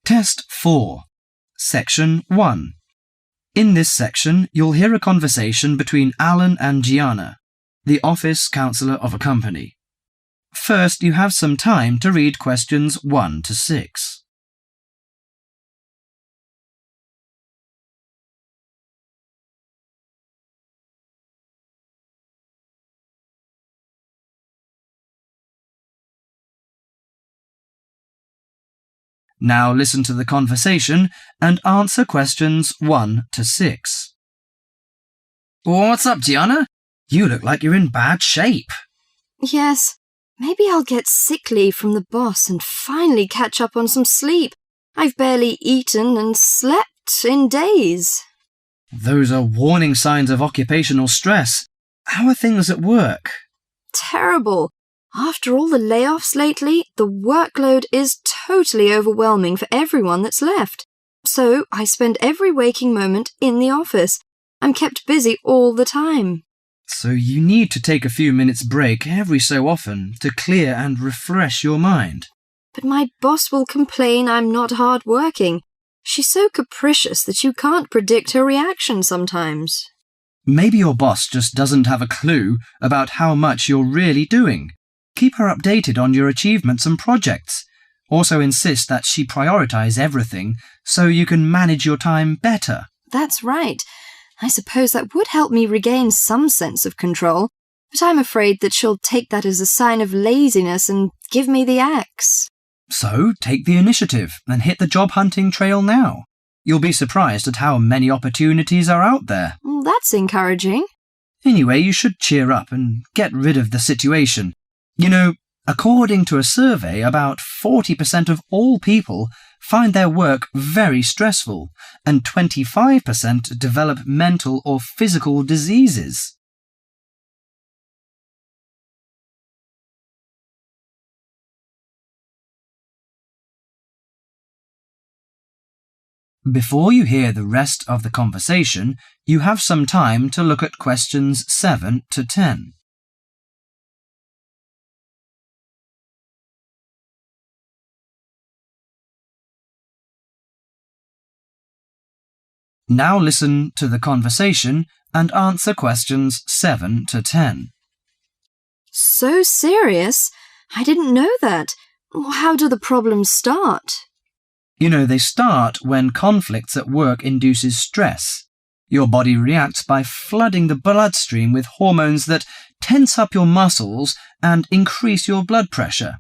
Test 4, Section 1. In this section, you'll hear a conversation between Alan and Gianna, the office counsellor of a company. First, you have some time to read questions 1 to 6. Now listen to the conversation and answer questions 1 to 6. What's up, Gianna? You look like you're in bad shape. Yes, maybe I'll get sick leave from the boss and finally catch up on some sleep. I've barely eaten and slept in days. Those are warning signs of occupational stress. How are things at work? Terrible. After all the layoffs lately, the workload is totally overwhelming for everyone that's left. So I spend every waking moment in the office. I'm kept busy all the time. So you need to take a few minutes break every so often to clear and refresh your mind. But my boss will complain I'm not hard-working. She's so capricious that you can't predict her reaction sometimes. Maybe your boss just doesn't have a clue about how much you're really doing. Keep her updated on your achievements and projects. Also insist that she prioritize everything so you can manage your time better. That's right. I suppose that would help me regain some sense of control, but I'm afraid that she'll take that as a sign of laziness and give me the axe. So take the initiative and hit the job hunting trail now. You'll be surprised at how many opportunities are out there. That's encouraging. Anyway, you should cheer up and get rid of the situation. You know, according to a survey, about 40% of all people find their work very stressful, and 25% develop mental or physical diseases. Before you hear the rest of the conversation, you have some time to look at questions 7 to 10. Now listen to the conversation and answer questions 7 to 10. So serious? I didn't know that. How do the problems start? You know, they start when conflicts at work induces stress. Your body reacts by flooding the bloodstream with hormones that tense up your muscles and increase your blood pressure.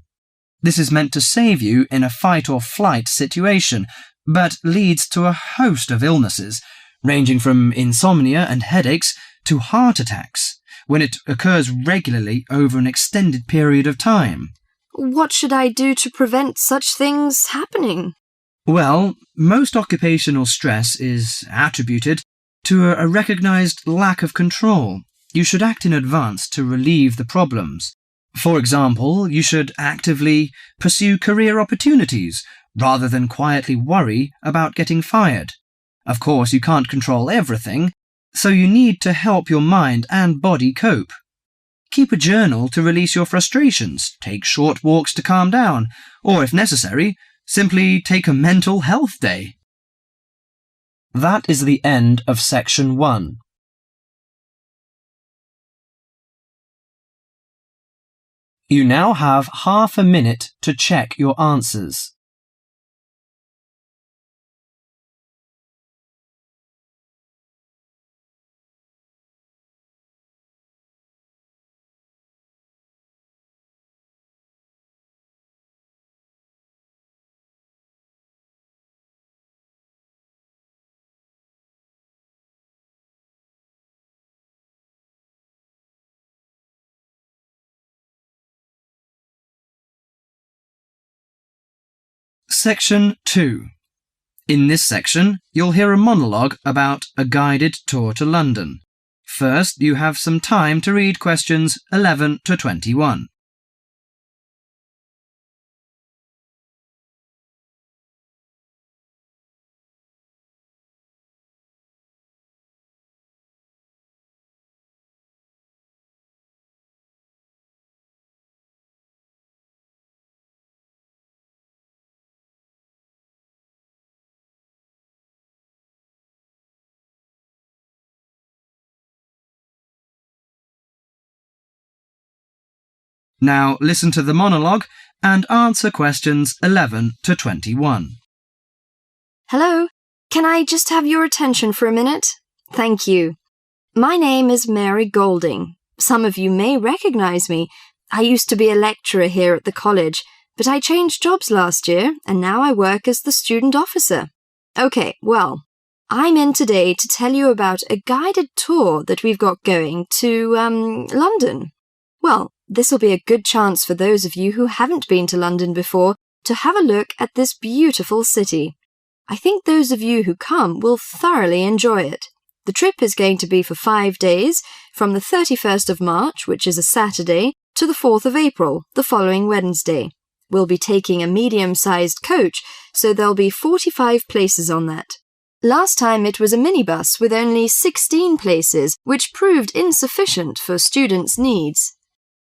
This is meant to save you in a fight or flight situation, but leads to a host of illnesses, ranging from insomnia and headaches to heart attacks, when it occurs regularly over an extended period of time. What should I do to prevent such things happening? Well, most occupational stress is attributed to a recognized lack of control. You should act in advance to relieve the problems. For example, you should actively pursue career opportunities rather than quietly worry about getting fired. Of course, you can't control everything, so you need to help your mind and body cope. Keep a journal to release your frustrations, take short walks to calm down, or if necessary, simply take a mental health day. That is the end of section 1. You now have half a minute to check your answers. Section 2. In this section, you'll hear a monologue about a guided tour to London. First, you have some time to read questions 11 to 21. Now listen to the monologue and answer questions 11 to 21. Hello, can I just have your attention for a minute? Thank you. My name is Mary Golding. Some of you may recognize me. I used to be a lecturer here at the college, but I changed jobs last year and now I work as the student officer. Okay, well, I'm in today to tell you about a guided tour that we've got going to, London. Well, this will be a good chance for those of you who haven't been to London before to have a look at this beautiful city. I think those of you who come will thoroughly enjoy it. The trip is going to be for 5 days, from the 31st of March, which is a Saturday, to the 4th of April, the following Wednesday. We'll be taking a medium-sized coach, so there'll be 45 places on that. Last time it was a minibus with only 16 places, which proved insufficient for students' needs.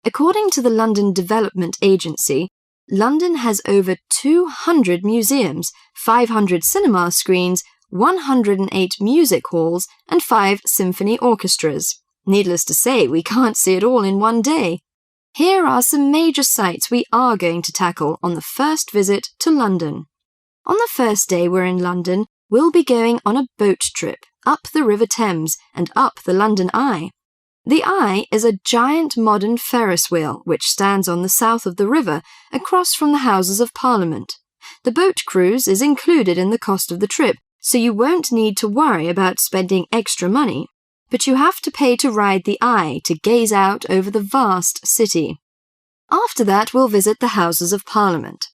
According to the London Development Agency, London has over 200 museums, 500 cinema screens, 108 music halls, and 5 symphony orchestras. Needless to say, we can't see it all in one day. Here are some major sites we are going to tackle on the first visit to London. On the first day we're in London, we'll be going on a boat trip up the River Thames and up the London Eye. The Eye is a giant modern Ferris wheel which stands on the south of the river, across from the Houses of Parliament. The boat cruise is included in the cost of the trip, so you won't need to worry about spending extra money. But you have to pay to ride the Eye to gaze out over the vast city. After that, we'll visit the Houses of Parliament.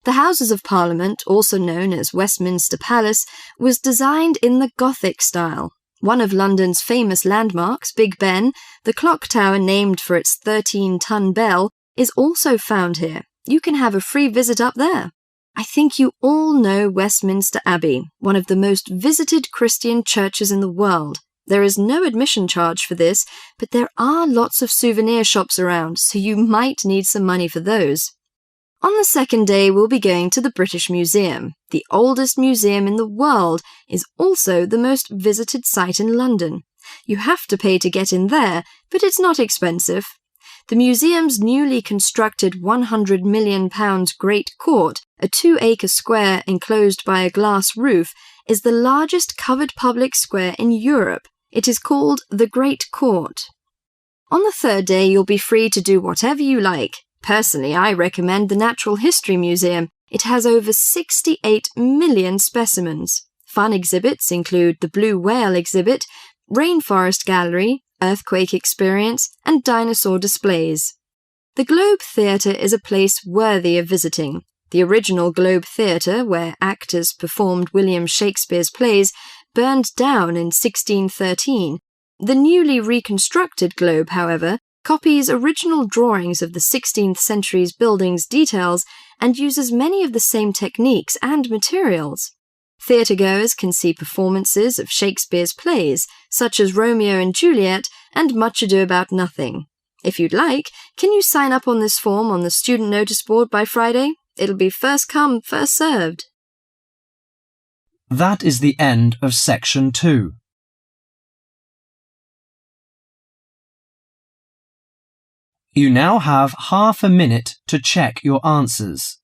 The Houses of Parliament, also known as Westminster Palace, was designed in the Gothic style. One of London's famous landmarks, Big Ben, the clock tower named for its 13-ton bell, is also found here. You can have a free visit up there. I think you all know Westminster Abbey, one of the most visited Christian churches in the world. There is no admission charge for this, but there are lots of souvenir shops around, so you might need some money for those. On the second day, we'll be going to the British Museum. The oldest museum in the world is also the most visited site in London. You have to pay to get in there, but it's not expensive. The museum's newly constructed £100 million Great Court, a 2-acre square enclosed by a glass roof, is the largest covered public square in Europe. It is called the Great Court. On the third day, you'll be free to do whatever you like. Personally, I recommend the Natural History Museum. It has over 68 million specimens. Fun exhibits include the Blue Whale exhibit, Rainforest Gallery, Earthquake Experience, and dinosaur displays. The Globe Theatre is a place worthy of visiting. The original Globe Theatre, where actors performed William Shakespeare's plays, burned down in 1613. The newly reconstructed Globe, however, copies original drawings of the 16th century's building's details and uses many of the same techniques and materials. Theatregoers can see performances of Shakespeare's plays, such as Romeo and Juliet and Much Ado About Nothing. If you'd like, can you sign up on this form on the student notice board by Friday? It'll be first come, first served. That is the end of section 2. You now have half a minute to check your answers.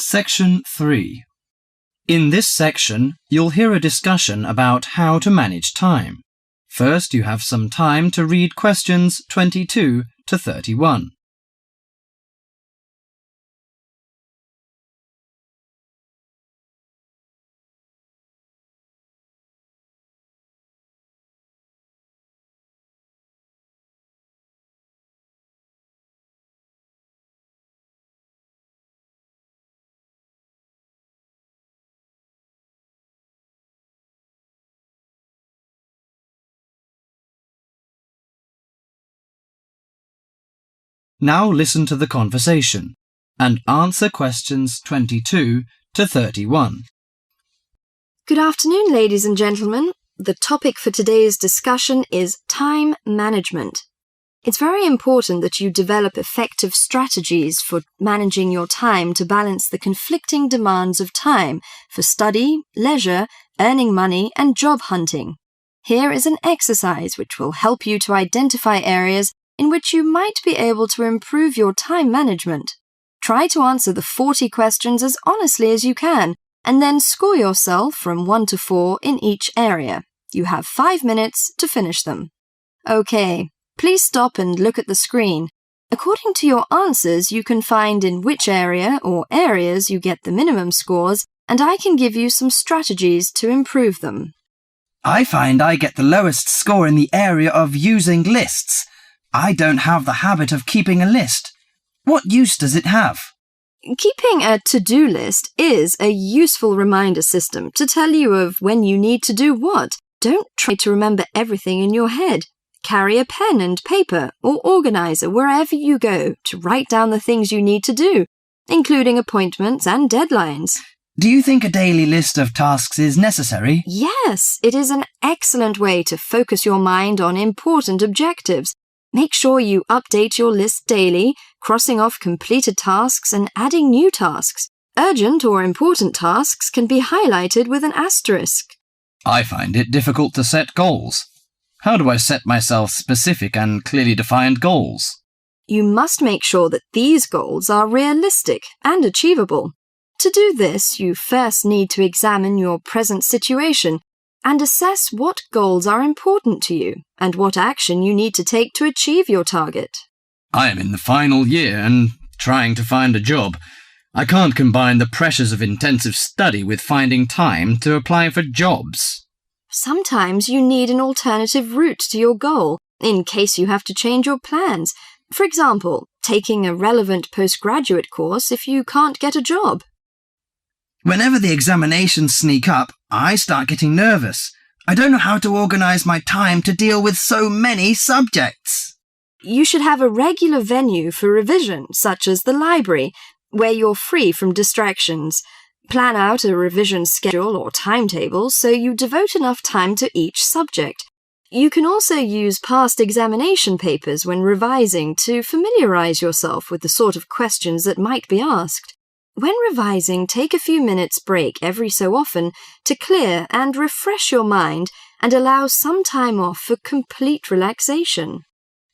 Section 3. In this section, you'll hear a discussion about how to manage time. First, you have some time to read questions 22 to 31. Now listen to the conversation and answer questions 22 to 31. Good afternoon, ladies and gentlemen. The topic for today's discussion is time management. It's very important that you develop effective strategies for managing your time to balance the conflicting demands of time for study, leisure, earning money, and job hunting. Here is an exercise which will help you to identify areas in which you might be able to improve your time management. Try to answer the 40 questions as honestly as you can, and then score yourself from 1 to 4 in each area. You have 5 minutes to finish them. Okay, please stop and look at the screen. According to your answers, you can find in which area or areas you get the minimum scores, and I can give you some strategies to improve them. I find I get the lowest score in the area of using lists. I don't have the habit of keeping a list. What use does it have? Keeping a to-do list is a useful reminder system to tell you of when you need to do what. Don't try to remember everything in your head. Carry a pen and paper or organizer wherever you go to write down the things you need to do, including appointments and deadlines. Do you think a daily list of tasks is necessary? Yes, it is an excellent way to focus your mind on important objectives. Make sure you update your list daily, crossing off completed tasks and adding new tasks. Urgent or important tasks can be highlighted with an asterisk. I find it difficult to set goals. How do I set myself specific and clearly defined goals? You must make sure that these goals are realistic and achievable. To do this, you first need to examine your present situation and assess what goals are important to you and what action you need to take to achieve your target. I am in the final year and trying to find a job. I can't combine the pressures of intensive study with finding time to apply for jobs. Sometimes you need an alternative route to your goal in case you have to change your plans. For example, taking a relevant postgraduate course if you can't get a job. Whenever the examinations sneak up, I start getting nervous. I don't know how to organise my time to deal with so many subjects. You should have a regular venue for revision, such as the library, where you're free from distractions. Plan out a revision schedule or timetable so you devote enough time to each subject. You can also use past examination papers when revising to familiarise yourself with the sort of questions that might be asked. When revising, take a few minutes break every so often to clear and refresh your mind and allow some time off for complete relaxation.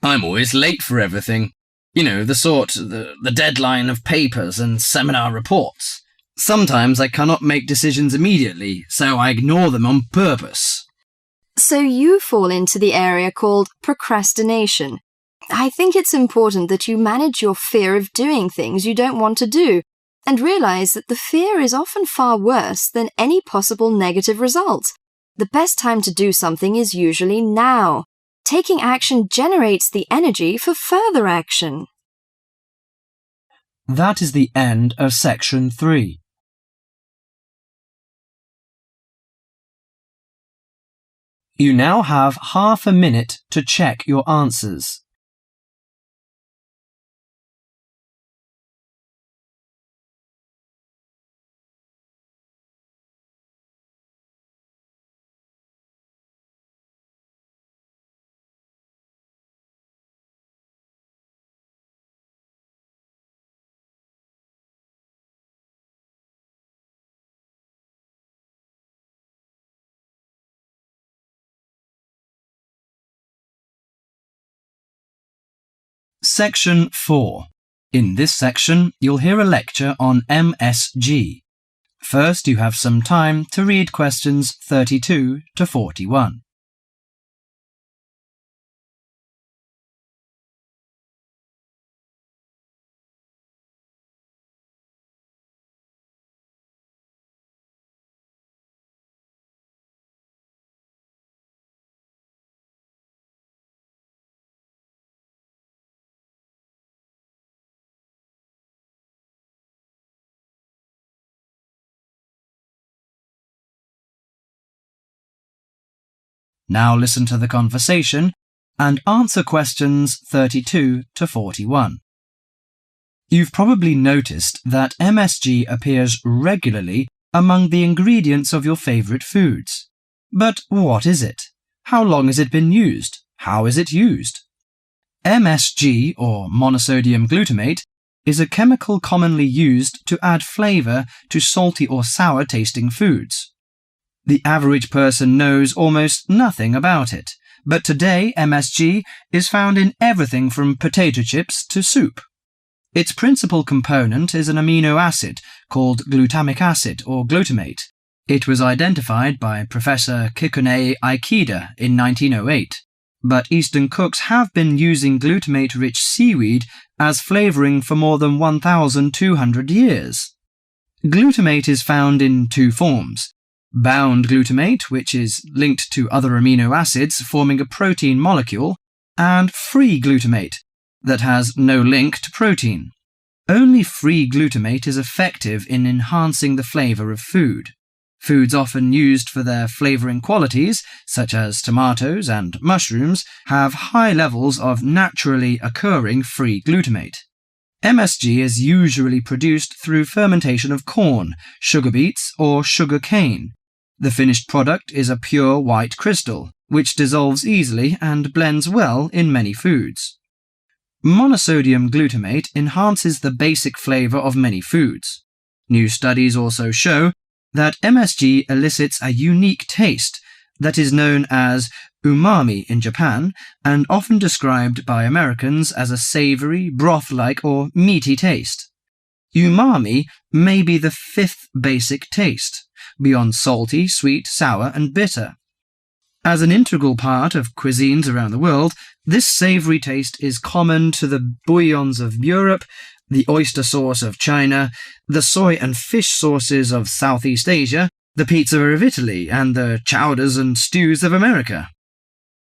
I'm always late for everything. You know, the deadline of papers and seminar reports. Sometimes I cannot make decisions immediately, so I ignore them on purpose. So you fall into the area called procrastination. I think it's important that you manage your fear of doing things you don't want to do, and realize that the fear is often far worse than any possible negative results. The best time to do something is usually now. Taking action generates the energy for further action. That is the end of section 3. You now have half a minute to check your answers. Section 4. In this section, you'll hear a lecture on MSG. First, you have some time to read questions 32 to 41. Now listen to the conversation and answer questions 32 to 41. You've probably noticed that MSG appears regularly among the ingredients of your favourite foods. But what is it? How long has it been used? How is it used? MSG, or monosodium glutamate, is a chemical commonly used to add flavour to salty or sour tasting foods. The average person knows almost nothing about it, but today MSG is found in everything from potato chips to soup. Its principal component is an amino acid called glutamic acid or glutamate. It was identified by Professor Kikuné Ikeda in 1908, but Eastern cooks have been using glutamate-rich seaweed as flavouring for more than 1,200 years. Glutamate is found in two forms: bound glutamate, which is linked to other amino acids forming a protein molecule, and free glutamate, that has no link to protein. Only free glutamate is effective in enhancing the flavour of food. Foods often used for their flavouring qualities, such as tomatoes and mushrooms, have high levels of naturally occurring free glutamate. MSG is usually produced through fermentation of corn, sugar beets, or sugar cane. The finished product is a pure white crystal, which dissolves easily and blends well in many foods. Monosodium glutamate enhances the basic flavour of many foods. New studies also show that MSG elicits a unique taste that is known as umami in Japan and often described by Americans as a savoury, broth-like or meaty taste. Umami may be the fifth basic taste, beyond salty, sweet, sour and bitter. As an integral part of cuisines around the world, this savoury taste is common to the bouillons of Europe, the oyster sauce of China, the soy and fish sauces of Southeast Asia, the pizza of Italy, and the chowders and stews of America.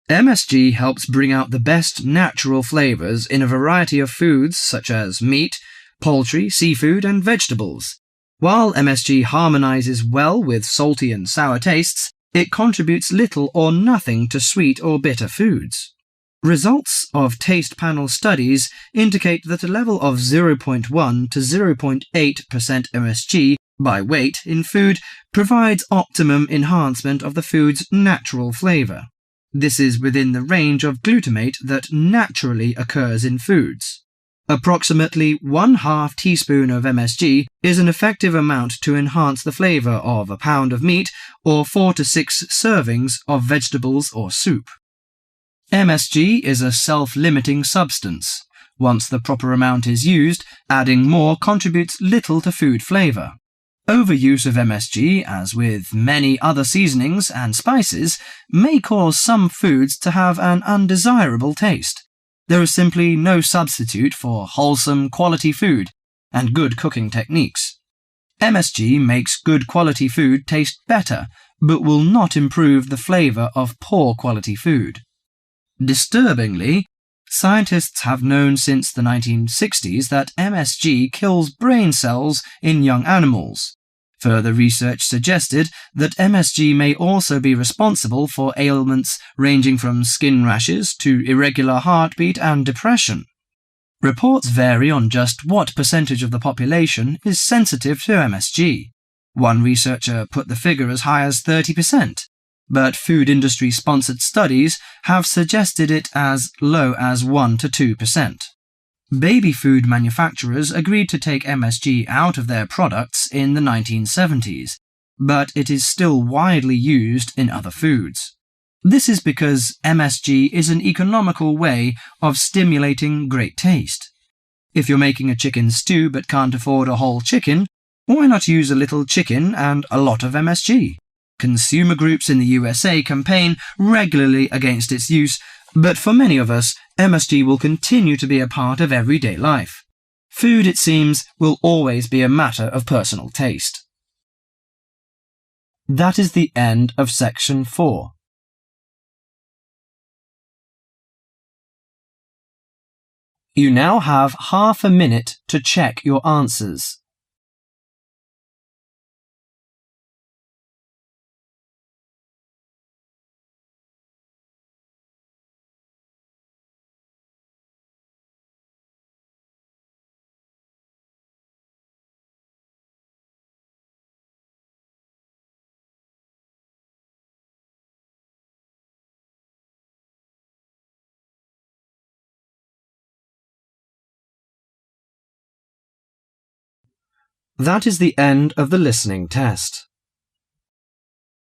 MSG helps bring out the best natural flavours in a variety of foods such as meat, poultry, seafood, and vegetables. While MSG harmonises well with salty and sour tastes, it contributes little or nothing to sweet or bitter foods. Results of taste panel studies indicate that a level of 0.1 to 0.8% MSG by weight in food provides optimum enhancement of the food's natural flavour. This is within the range of glutamate that naturally occurs in foods. Approximately 1/2 teaspoon of MSG is an effective amount to enhance the flavour of a pound of meat or 4 to 6 servings of vegetables or soup. MSG is a self-limiting substance. Once the proper amount is used, adding more contributes little to food flavour. Overuse of MSG, as with many other seasonings and spices, may cause some foods to have an undesirable taste. There is simply no substitute for wholesome, quality food and good cooking techniques. MSG makes good quality food taste better, but will not improve the flavour of poor quality food. Disturbingly, scientists have known since the 1960s that MSG kills brain cells in young animals. Further research suggested that MSG may also be responsible for ailments ranging from skin rashes to irregular heartbeat and depression. Reports vary on just what percentage of the population is sensitive to MSG. One researcher put the figure as high as 30%, but food industry-sponsored studies have suggested it as low as 1 to 2%. Baby food manufacturers agreed to take MSG out of their products in the 1970s, but it is still widely used in other foods. This is because MSG is an economical way of stimulating great taste. If you're making a chicken stew but can't afford a whole chicken, why not use a little chicken and a lot of MSG? Consumer groups in the USA campaign regularly against its use, but for many of us, MSG will continue to be a part of everyday life. Food, it seems, will always be a matter of personal taste. That is the end of section 4. You now have half a minute to check your answers. That is the end of the listening test.